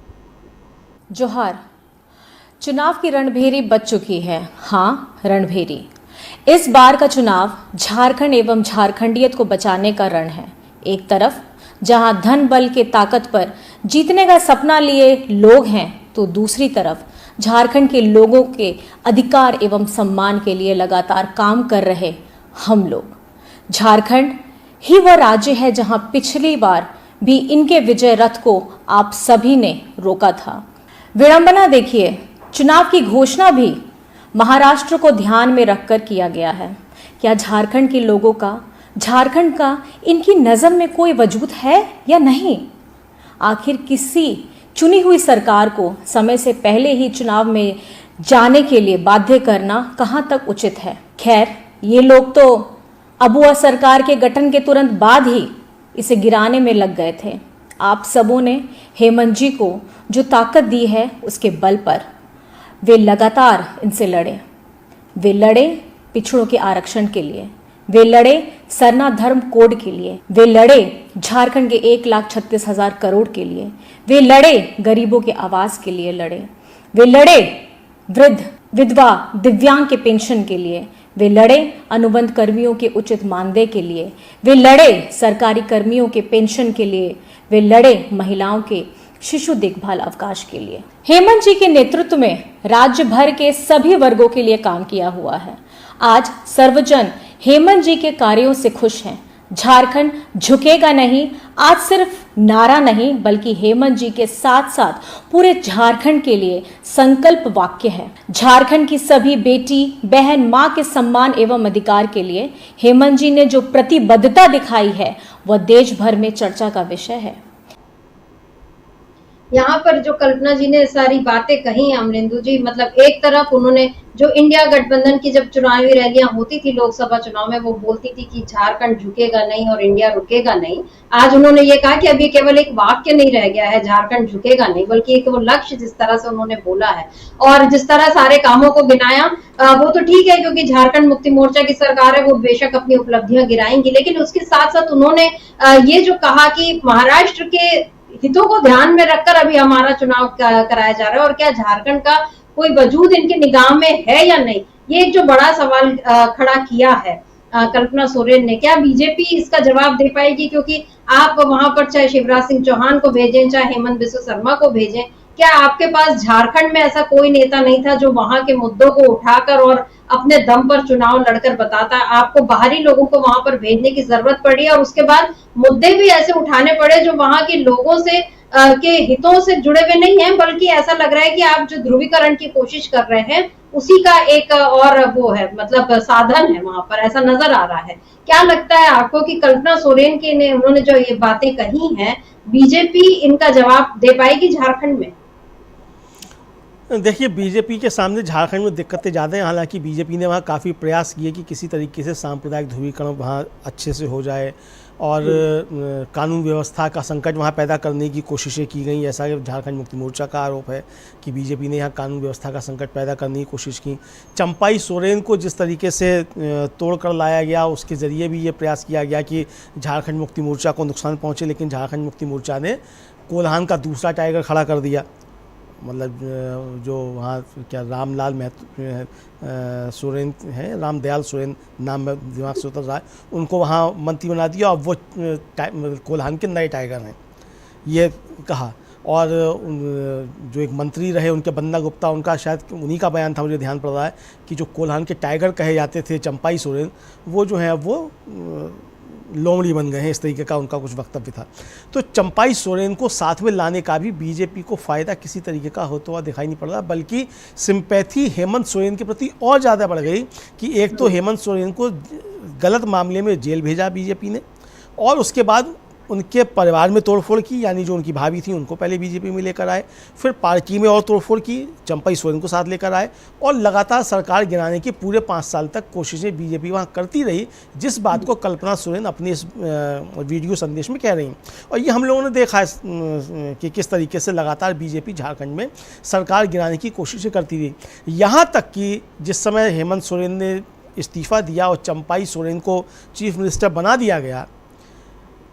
S4: जोहार। चुनाव की रणभेरी बज चुकी है। हाँ, रणभेरी। इस बार का चुनाव झारखंड एवं झारखंडियत को बचाने का रण है। एक तरफ जहां धन बल के ताकत पर जीतने का सपना लिए लोग हैं, तो दूसरी तरफ झारखंड के लोगों के अधिकार एवं सम्मान के लिए लगातार काम कर रहे हम लोग। झारखंड ही वह राज्य है जहां पिछली बार भी इनके विजय रथ को आप सभी ने रोका था। विडंबना देखिए, चुनाव की घोषणा भी महाराष्ट्र को ध्यान में रखकर किया गया है। क्या झारखंड के लोगों का, झारखंड का इनकी नज़र में कोई वजूद है या नहीं? आखिर किसी चुनी हुई सरकार को समय से पहले ही चुनाव में जाने के लिए बाध्य करना कहां तक उचित है? खैर, ये लोग तो अबुआ सरकार के गठन के तुरंत बाद ही इसे गिराने में लग गए थे। आप सबों ने हेमंत जी को जो ताकत दी है उसके बल पर वे लगातार इनसे लड़े। वे लड़े पिछड़ों के आरक्षण के लिए, वे लड़े सरना धर्म कोड के लिए, वे लड़े झारखंड के 1,36,000 करोड़ के लिए, वे लड़े गरीबों के आवास के लिए लड़े, वे लड़े वृद्ध, विधवा, दिव्यांग के पेंशन के लिए, वे लड़े अनुबंध कर्मियों के उचित मानदेय के लिए, वे लड़े सरकारी कर्मियों के पेंशन के लिए, वे लड़े महिलाओं के शिशु देखभाल अवकाश के लिए। हेमंत जी के नेतृत्व में राज्य भर के सभी वर्गों के लिए काम किया हुआ है। आज सर्वजन हेमंत जी के कार्यों से खुश हैं। झारखंड झुकेगा नहीं आज सिर्फ नारा नहीं बल्कि हेमंत जी के साथ साथ पूरे झारखंड के लिए संकल्प वाक्य है। झारखंड की सभी बेटी बहन मां के सम्मान एवं अधिकार के लिए हेमंत जी ने जो प्रतिबद्धता दिखाई है वह देश भर में चर्चा का विषय है।
S1: यहाँ पर जो कल्पना जी ने सारी बातें कही हैं अमरेंदु जी, मतलब एक तरफ उन्होंने जो इंडिया गठबंधन की जब चुनावी रैलियां होती थी लोकसभा चुनाव में, वो बोलती थी कि झारखंड झुकेगा नहीं और इंडिया रुकेगा नहीं। आज उन्होंने ये कहा कि अभी केवल एक वाक्य नहीं रह गया है झारखंड झुकेगा नहीं, बल्कि एक वो लक्ष्य जिस तरह से उन्होंने बोला है और जिस तरह सारे कामों को गिनाया वो तो ठीक है, क्योंकि झारखंड मुक्ति मोर्चा की सरकार है, वो बेशक अपनी उपलब्धियां गिनाएंगी, लेकिन उसके साथ साथ उन्होंने ये जो कहा कि महाराष्ट्र के हितों को ध्यान में रखकर अभी हमारा चुनाव कराया जा रहा है और क्या झारखंड का कोई वजूद इनके निगाह में है या नहीं, ये एक जो बड़ा सवाल खड़ा किया है कल्पना सोरेन ने। क्या बीजेपी इसका जवाब दे पाएगी? क्योंकि आप वहां पर चाहे शिवराज सिंह चौहान को भेजें चाहे हेमंत बिस्व शर्मा को भेजें, क्या आपके पास झारखंड में ऐसा कोई नेता नहीं था जो वहां के मुद्दों को उठाकर और अपने दम पर चुनाव लड़कर बताता? आपको बाहरी लोगों को वहां पर भेजने की जरूरत पड़ी और उसके बाद मुद्दे भी ऐसे उठाने पड़े जो वहां के लोगों से के हितों से जुड़े हुए नहीं हैं, बल्कि ऐसा लग रहा है कि आप जो ध्रुवीकरण की कोशिश कर रहे हैं उसी का एक और वो है, मतलब साधन है वहां पर, ऐसा नजर आ रहा है। क्या लगता है आपको कि कल्पना सोरेन के ने उन्होंने जो ये बातें कही हैं, बीजेपी इनका जवाब दे पाएगी झारखंड में?
S2: देखिए, बीजेपी के सामने झारखंड में दिक्कतें ज़्यादा हैं। हालांकि बीजेपी ने वहाँ काफ़ी प्रयास किए कि किसी तरीके से सांप्रदायिक ध्रुवीकरण वहाँ अच्छे से हो जाए और कानून व्यवस्था का संकट वहाँ पैदा करने की कोशिशें की गई। ऐसा झारखंड मुक्ति मोर्चा का आरोप है कि बीजेपी ने यहाँ कानून व्यवस्था का संकट पैदा करने की कोशिश की। चंपाई सोरेन को जिस तरीके से तोड़ कर लाया गया, उसके ज़रिए भी ये प्रयास किया गया कि झारखंड मुक्ति मोर्चा को नुकसान पहुँचे, लेकिन झारखंड मुक्ति मोर्चा ने कोल्हान का दूसरा टाइगर खड़ा कर दिया। मतलब जो वहाँ क्या रामलाल महतो सोरेन हैं, रामदयाल सोरेन नाम में दिमाग से उतर रहा है, उनको वहाँ मंत्री बना दिया और वो कोल्हान के नए टाइगर हैं ये कहा। और जो एक मंत्री रहे उनके बंदा गुप्ता, उनका शायद उन्हीं का बयान था, मुझे ध्यान पड़ रहा है कि जो कोल्हान के टाइगर कहे जाते थे चंपाई सोरेन, वो जो है वो लोमड़ी बन गए हैं, इस तरीके का उनका कुछ वक्तव्य था। तो चंपाई सोरेन को साथ में लाने का भी बीजेपी को फ़ायदा किसी तरीके का होता हुआ दिखाई नहीं पड़ रहा, बल्कि सिंपैथी हेमंत सोरेन के प्रति और ज़्यादा बढ़ गई कि एक तो हेमंत सोरेन को गलत मामले में जेल भेजा बीजेपी ने और उसके बाद उनके परिवार में तोड़फोड़ की, यानी जो उनकी भाभी थी उनको पहले बीजेपी में लेकर आए, फिर पार्टी में और तोड़फोड़ की, चंपाई सोरेन को साथ लेकर आए और लगातार सरकार गिराने की पूरे 5 साल तक कोशिशें बीजेपी वहाँ करती रही, जिस बात को कल्पना सोरेन अपने इस वीडियो संदेश में कह रही हैं। और ये हम लोगों ने देखा है कि किस तरीके से लगातार बीजेपी झारखंड में सरकार गिराने की कोशिशें करती रही, यहाँ तक कि जिस समय हेमंत सोरेन ने इस्तीफ़ा दिया और चंपाई सोरेन को चीफ मिनिस्टर बना दिया गया,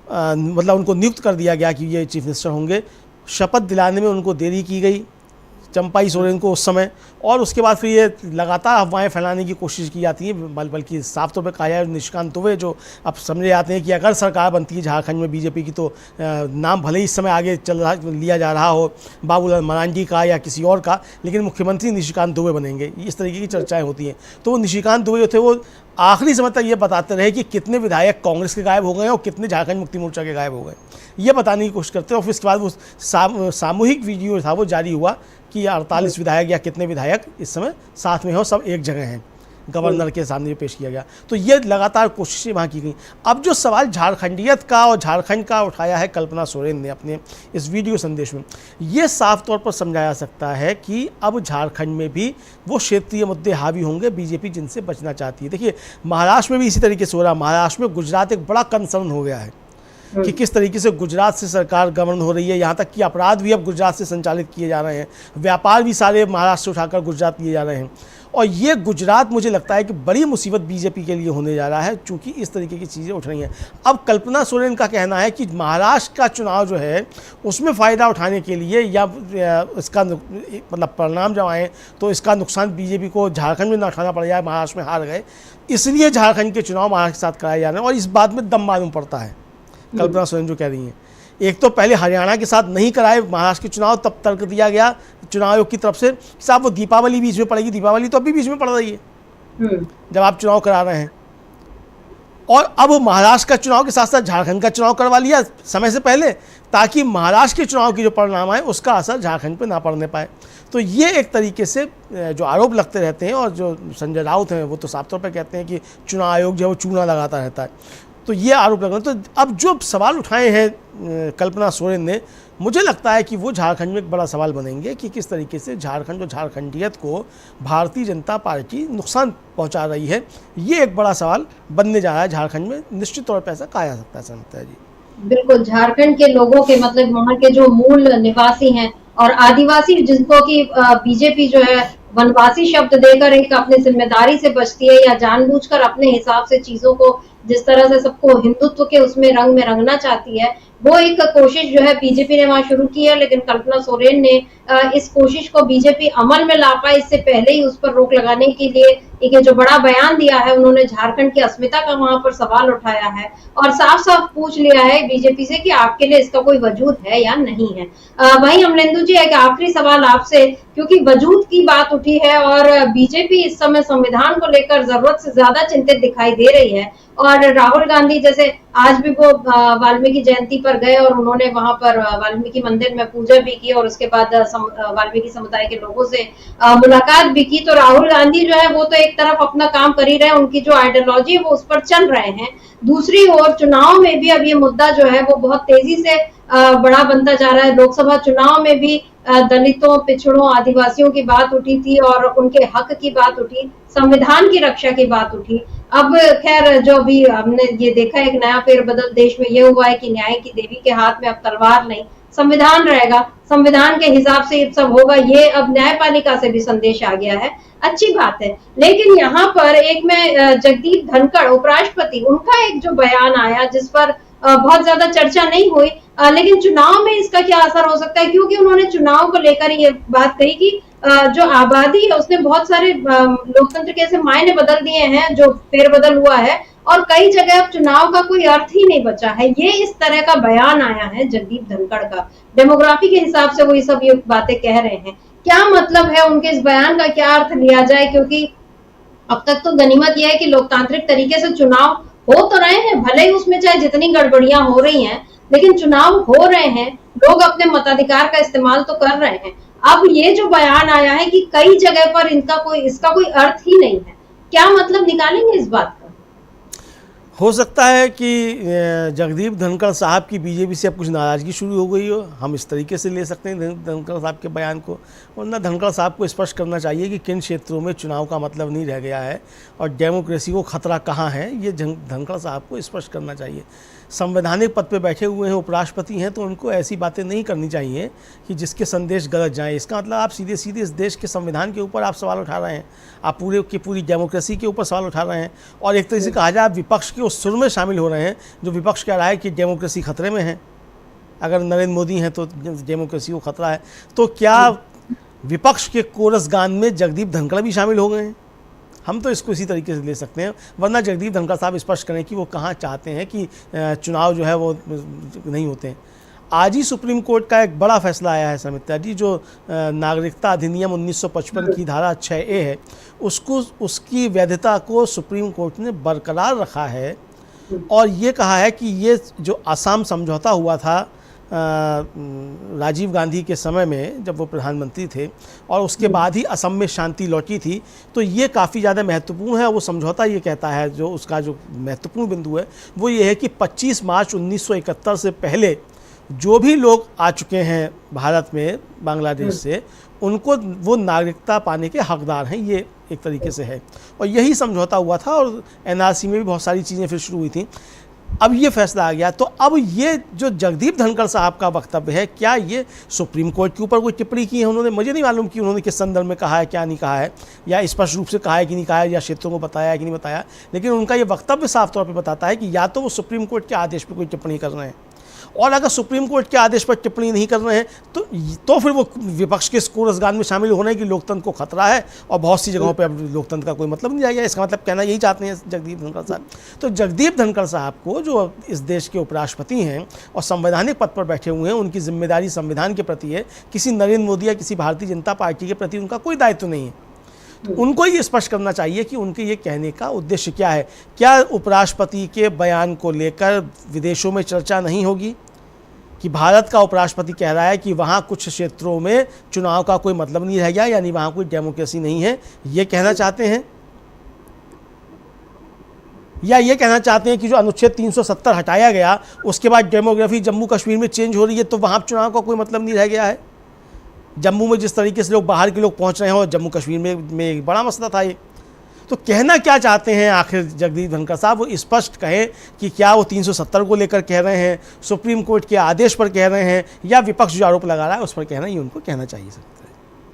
S2: मतलब उनको नियुक्त कर दिया गया कि ये चीफ मिनिस्टर होंगे, शपथ दिलाने में उनको देरी की गई चंपाई सोरेन को उस समय, और उसके बाद फिर ये लगातार अफवाहें फैलाने की कोशिश की जाती है। बल्कि साफ तौर पर कहा है निशिकांत दुबे जो अब समझे जाते हैं कि अगर सरकार बनती है झारखंड में बीजेपी की, तो नाम भले ही इस समय आगे लिया जा रहा हो बाबूलाल मरांडी का या किसी और का, लेकिन मुख्यमंत्री निशिकांत दुबे बनेंगे, इस तरीके की चर्चाएँ होती हैं। तो वो निशिकांत दुबे जो थे वो आखिरी समय तक ये बताते रहे कि कितने विधायक कांग्रेस के गायब हो गए और कितने झारखंड मुक्ति मोर्चा के गायब हो गए, ये बताने की कोशिश करते हैं। और फिर इसके बाद वो सामूहिक वीडियो था वो जारी हुआ कि 48 विधायक या कितने विधायक इस समय साथ में हो, सब एक जगह हैं, गवर्नर के सामने पेश किया गया। तो ये लगातार कोशिशें वहाँ की गई। अब जो सवाल झारखंडियत का और झारखंड का उठाया है कल्पना सोरेन ने अपने इस वीडियो संदेश में, ये साफ तौर पर समझाया सकता है कि अब झारखंड में भी वो क्षेत्रीय मुद्दे हावी होंगे बीजेपी जिनसे बचना चाहती है। देखिए महाराष्ट्र में भी इसी तरीके से हो रहा है। महाराष्ट्र में गुजरात एक बड़ा कंसर्न हो गया है कि किस तरीके से गुजरात से सरकार गवर्न हो रही है, यहाँ तक कि अपराध भी अब गुजरात से संचालित किए जा रहे हैं, व्यापार भी सारे महाराष्ट्र से उठाकर गुजरात लिए जा रहे हैं। और ये गुजरात मुझे लगता है कि बड़ी मुसीबत बीजेपी के लिए होने जा रहा है, चूंकि इस तरीके की चीज़ें उठ रही हैं। अब कल्पना सोरेन का कहना है कि महाराष्ट्र का चुनाव जो है उसमें फ़ायदा उठाने के लिए या इसका मतलब परिणाम जब आए तो इसका नुकसान बीजेपी को झारखंड में ना उठाना पड़ जाए, महाराष्ट्र में हार गए, इसलिए झारखंड के चुनाव महाराष्ट्र के साथ कराए जा रहे हैं। और इस बात में दम मालूम पड़ता है कल्पना सोरेन जो कह रही हैं। एक तो पहले हरियाणा के साथ नहीं कराए महाराष्ट्र के चुनाव, तब तर्क दिया गया चुनाव आयोग की तरफ से साहब वो दीपावली बीच में पड़ेगी, दीपावली तो अभी बीच में पड़ रही है जब आप चुनाव करा रहे हैं। और अब महाराष्ट्र का चुनाव के साथ साथ झारखंड का चुनाव करवा लिया समय से पहले, ताकि महाराष्ट्र के चुनाव की जो परिणाम आए उसका असर झारखंड पर ना पड़ने पाए। तो ये एक तरीके से जो आरोप लगते रहते हैं, और जो संजय राउत हैं वो तो साफ तौर पर कहते हैं कि चुनाव आयोग जो है वो चूना लगाता रहता है। तो ये आरोप लग रहे हैं। तो अब जो सवाल उठाए हैं कल्पना सोरेन ने, मुझे लगता है कि वो झारखंड में एक बड़ा सवाल बनेंगे कि किस तरीके से झारखंड और झारखंडियत को भारतीय जनता पार्टी नुकसान पहुंचा रही है। ये एक बड़ा सवाल बनने जा रहा है झारखंड में। निश्चित तौर पर ऐसा कहा जा सकता है, समझता है जी।
S1: बिल्कुल, झारखंड के लोगों के मतलब वहाँ के जो मूल निवासी हैं और आदिवासी, जिनको कि बीजेपी जो है वनवासी शब्द देकर एक अपनी जिम्मेदारी से बचती है या जानबूझकर अपने हिसाब से चीजों को जिस तरह से सबको हिंदुत्व के उसमें रंग में रंगना चाहती है, वो एक कोशिश जो है बीजेपी ने वहां शुरू की है। लेकिन कल्पना सोरेन ने इस कोशिश को बीजेपी अमल में ला पाई, इससे पहले ही उस पर रोक लगाने के लिए एक जो बड़ा बयान दिया है, उन्होंने झारखंड की अस्मिता का वहां पर सवाल उठाया है और साफ साफ पूछ लिया है बीजेपी से कि आपके लिए इसका कोई वजूद है या नहीं है। वहीं अमलेंदु जी, एक आखिरी सवाल आपसे, क्योंकि वजूद की बात उठी है और बीजेपी इस समय संविधान को लेकर जरूरत से ज्यादा चिंतित दिखाई दे रही है। और राहुल गांधी जैसे आज भी वो वाल्मीकि जयंती पर गए और उन्होंने वहां पर वाल्मीकि मंदिर में पूजा भी की और उसके बाद वाल्मीकि समुदाय के लोगों से मुलाकात भी की। तो राहुल गांधी जो है वो तो एक तरफ अपना काम कर ही रहे हैं, उनकी जो आइडियोलॉजी है वो उस पर चल रहे हैं। दूसरी ओर चुनाव में भी अब ये मुद्दा जो है वो बहुत तेजी से बड़ा बनता जा रहा है। लोकसभा चुनाव में भी दलितों, पिछड़ों, आदिवासियों की बात उठी थी और उनके हक की बात उठी, संविधान की रक्षा की बात उठी। अब खैर जो भी हमने ये देखा, एक नया फेरबदल देश में ये हुआ है कि न्याय की देवी के हाथ में अब तलवार नहीं, संविधान रहेगा, संविधान के हिसाब से ये सब होगा। ये अब न्यायपालिका से भी संदेश आ गया है, अच्छी बात है। लेकिन यहाँ पर एक में जगदीप धनखड़ उपराष्ट्रपति, उनका एक जो बयान आया जिस पर बहुत ज्यादा चर्चा नहीं हुई, लेकिन चुनाव में इसका क्या असर हो सकता है, क्योंकि उन्होंने चुनाव को लेकर ये बात कही कि जो आबादी है उसने बहुत सारे लोकतंत्र के ऐसे मायने बदल दिए हैं जो फेरबदल हुआ है और कई जगह अब चुनाव का कोई अर्थ ही नहीं बचा है। ये इस तरह का बयान आया है जगदीप धनखड़ का, डेमोग्राफी के हिसाब से वो ये सब ये बातें कह रहे हैं। क्या मतलब है उनके इस बयान का, क्या अर्थ लिया जाए, क्योंकि अब तक तो गनीमत यह है कि लोकतांत्रिक तरीके से चुनाव हो तो रहे हैं, भले ही उसमें चाहे जितनी गड़बड़ियां हो रही हैं, लेकिन चुनाव हो रहे हैं, लोग अपने मताधिकार का इस्तेमाल तो कर रहे हैं। अब ये जो बयान आया है कि कई जगह पर इसका कोई अर्थ ही नहीं है, क्या मतलब निकालेंगे इस बात का?
S2: हो सकता है कि जगदीप धनखड़ साहब की बीजेपी से अब कुछ नाराज़गी शुरू हो गई हो, हम इस तरीके से ले सकते हैं धनखड़ साहब के बयान को। वरना धनखड़ साहब को स्पष्ट करना चाहिए कि किन क्षेत्रों में चुनाव का मतलब नहीं रह गया है और डेमोक्रेसी को खतरा कहाँ है, ये धनखड़ साहब को स्पष्ट करना चाहिए। संवैधानिक पद पे बैठे हुए हैं, उपराष्ट्रपति हैं, तो उनको ऐसी बातें नहीं करनी चाहिए कि जिसके संदेश गलत जाएं। इसका मतलब आप सीधे सीधे इस देश के संविधान के ऊपर आप सवाल उठा रहे हैं, आप पूरे की पूरी डेमोक्रेसी के ऊपर सवाल उठा रहे हैं और एक तरह से कहा जाए आप विपक्ष के उस सुर में शामिल हो रहे हैं जो विपक्ष कह रहा है कि डेमोक्रेसी खतरे में है। अगर नरेंद्र मोदी हैं तो डेमोक्रेसी को खतरा है, तो क्या विपक्ष के कोरस गान में जगदीप धनखड़ भी शामिल हो गए हैं? हम तो इसको इसी तरीके से ले सकते हैं। वरना जगदीप धनखड़ साहब स्पष्ट करें कि वो कहाँ चाहते हैं कि चुनाव जो है वो नहीं होते हैं। आज ही सुप्रीम कोर्ट का एक बड़ा फैसला आया है समिता जी, जो नागरिकता अधिनियम 1955 की धारा 6A है, उसकी वैधता को सुप्रीम कोर्ट ने बरकरार रखा है और ये कहा है कि ये जो आसाम समझौता हुआ था राजीव गांधी के समय में जब वो प्रधानमंत्री थे और उसके बाद ही असम में शांति लौटी थी, तो ये काफ़ी ज़्यादा महत्वपूर्ण है। वो समझौता ये कहता है, जो उसका जो महत्वपूर्ण बिंदु है वो ये है कि 25 मार्च 1971 से पहले जो भी लोग आ चुके हैं भारत में बांग्लादेश से, उनको वो नागरिकता पाने के हकदार हैं। ये एक तरीके से है और यही समझौता हुआ था और एनआरसी में भी बहुत सारी चीज़ें फिर शुरू हुई थी। अब ये फैसला आ गया, तो अब ये जो जगदीप धनखड़ साहब का वक्तव्य है, क्या ये सुप्रीम कोर्ट के ऊपर कोई टिप्पणी की है उन्होंने? मुझे नहीं मालूम कि उन्होंने किस संदर्भ में कहा है, क्या नहीं कहा है, या स्पष्ट रूप से कहा है कि नहीं कहा है, या क्षेत्रों को बताया है कि नहीं बताया, लेकिन उनका ये वक्तव्य साफ तौर पर बताता है कि या तो वो सुप्रीम कोर्ट के आदेश पर कोई टिप्पणी कर रहे हैं, और अगर सुप्रीम कोर्ट के आदेश पर टिप्पणी नहीं कर रहे हैं तो फिर वो विपक्ष के कोरसगान में शामिल होने की लोकतंत्र को खतरा है और बहुत सी जगहों पे अब लोकतंत्र का कोई मतलब नहीं रह गया। इसका मतलब कहना यही चाहते हैं जगदीप धनखड़ साहब। तो जगदीप धनखड़ साहब को, जो इस देश के उपराष्ट्रपति हैं और संवैधानिक पद पर बैठे हुए हैं, उनकी जिम्मेदारी संविधान के प्रति है। किसी नरेंद्र मोदी या किसी भारतीय जनता पार्टी के प्रति उनका कोई दायित्व नहीं है। उनको ये स्पष्ट करना चाहिए कि उनके ये कहने का उद्देश्य क्या है। क्या उपराष्ट्रपति के बयान को लेकर विदेशों में चर्चा नहीं होगी कि भारत का उपराष्ट्रपति कह रहा है कि वहाँ कुछ क्षेत्रों में चुनाव का कोई मतलब नहीं रह गया, यानी वहाँ कोई डेमोक्रेसी नहीं है, ये कहना चाहते हैं? या ये कहना चाहते हैं कि जो अनुच्छेद 370 हटाया गया उसके बाद डेमोग्राफी जम्मू कश्मीर में चेंज हो रही है, तो वहाँ चुनाव का कोई मतलब नहीं रह गया है? जम्मू में जिस तरीके से लोग बाहर के लोग पहुँच रहे हैं और जम्मू कश्मीर में एक बड़ा मसला था ये। तो कहना क्या चाहते हैं आखिर जगदीप धनखड़ साहब? वो स्पष्ट कहें कि क्या वो 370 को लेकर कह रहे हैं, सुप्रीम कोर्ट के आदेश पर कह रहे हैं, या विपक्ष जो आरोप लगा रहा है उस पर कहना, ये उनको कहना चाहिए सर।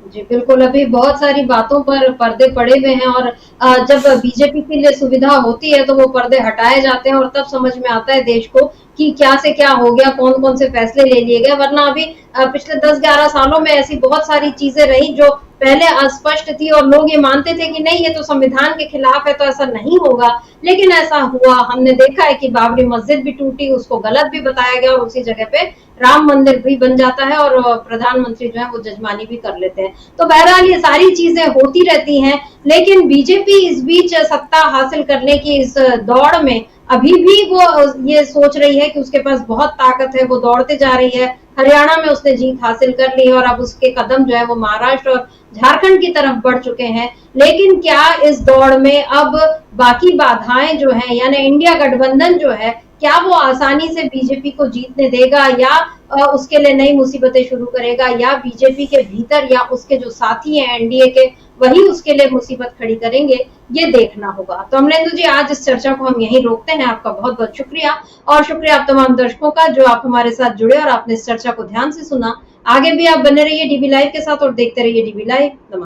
S1: जी बिल्कुल, अभी बहुत सारी बातों पर पर्दे पड़े हुए हैं और जब बीजेपी के लिए सुविधा होती है तो वो पर्दे हटाए जाते हैं और तब समझ में आता है देश को कि क्या से क्या हो गया, कौन कौन से फैसले ले लिए गए। वरना अभी पिछले 10-11 सालों में ऐसी बहुत सारी चीजें रही जो पहले अस्पष्ट थी और लोग ये मानते थे कि नहीं, ये तो संविधान के खिलाफ है तो ऐसा नहीं होगा, लेकिन ऐसा हुआ। हमने देखा है कि बाबरी मस्जिद भी टूटी, उसको गलत भी बताया गया और उसी जगह पे राम मंदिर भी बन जाता है और प्रधानमंत्री जो है वो जजमानी भी कर लेते हैं। तो बहरहाल ये सारी चीजें होती रहती हैं, लेकिन बीजेपी इस बीच सत्ता हासिल करने की इस दौड़ में अभी भी वो ये सोच रही है कि उसके पास बहुत ताकत है, वो दौड़ते जा रही है। हरियाणा में उसने जीत हासिल कर ली और अब उसके कदम जो है वो महाराष्ट्र और झारखंड की तरफ बढ़ चुके हैं। लेकिन क्या इस दौड़ में अब बाकी बाधाएं जो हैं, यानी इंडिया गठबंधन जो है, क्या वो आसानी से बीजेपी को जीतने देगा या उसके लिए नई मुसीबतें शुरू करेगा, या बीजेपी के भीतर या उसके जो साथी हैं एनडीए के वही उसके लिए मुसीबत खड़ी करेंगे, ये देखना होगा। तो अमरेंदु जी, आज इस चर्चा को हम यहीं रोकते हैं। आपका बहुत बहुत शुक्रिया और शुक्रिया आप तमाम दर्शकों का जो आप हमारे साथ जुड़े और आपने इस चर्चा को ध्यान से सुना। आगे भी आप बने रहिए डीबी लाइव के साथ और देखते रहिए डीबी लाइव।